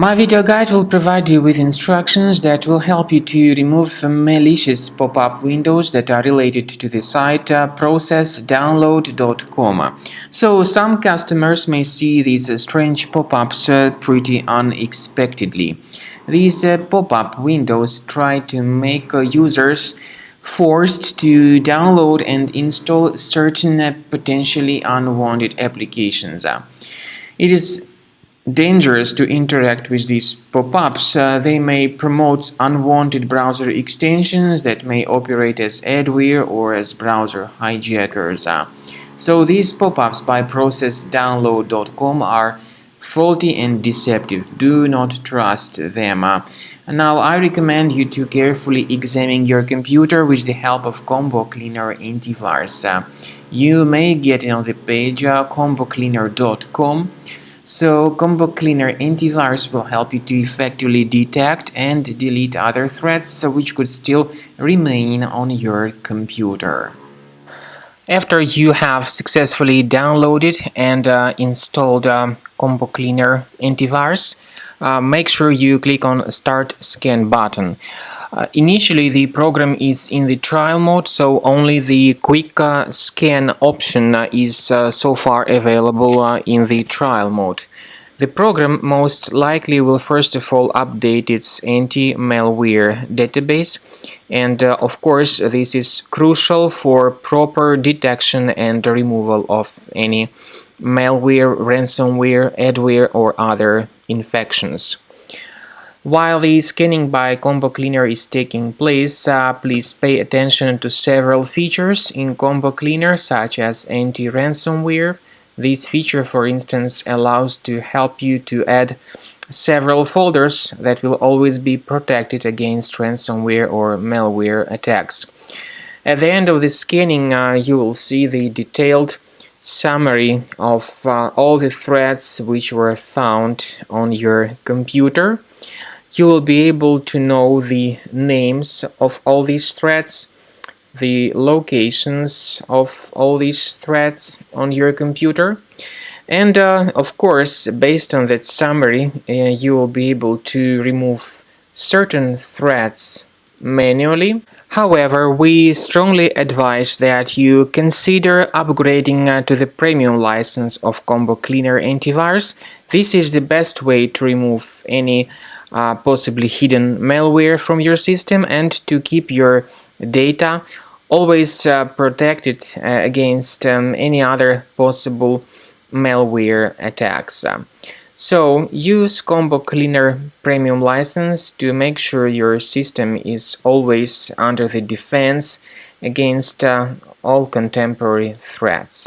My video guide will provide you with instructions that will help you to remove malicious pop-up windows that are related to the site processdownload.com. So some customers may see these strange pop-ups pretty unexpectedly. These pop-up windows try to make users forced to download and install certain potentially unwanted applications. It is dangerous to interact with these pop-ups. They may promote unwanted browser extensions that may operate as adware or as browser hijackers. So these pop-ups by processdownload.com are faulty and deceptive. Do not trust them. Now I recommend you to carefully examine your computer with the help of Combo Cleaner antivirus. You may get it on the page combocleaner.com. So Combo Cleaner antivirus will help you to effectively detect and delete other threats which could still remain on your computer. After you have successfully downloaded and installed Combo Cleaner antivirus, make sure you click on Start Scan button. Initially, the program is in the trial mode, so only the quick scan option is so far available in the trial mode. The program most likely will first of all update its anti-malware database, and of course this is crucial for proper detection and removal of any malware, ransomware, adware or other infections. While the scanning by Combo Cleaner is taking place, please pay attention to several features in Combo Cleaner, such as anti-ransomware. This feature, for instance, allows to help you to add several folders that will always be protected against ransomware or malware attacks. At the end of the scanning, you will see the detailed summary of all the threats which were found on your computer. You will be able to know the names of all these threats, the locations of all these threats on your computer, and of course, based on that summary, you will be able to remove certain threats manually. However, we strongly advise that you consider upgrading to the premium license of Combo Cleaner antivirus. This is the best way to remove any possibly hidden malware from your system and to keep your data always protected against any other possible malware attacks. So use Combo Cleaner Premium license to make sure your system is always under the defense against all contemporary threats.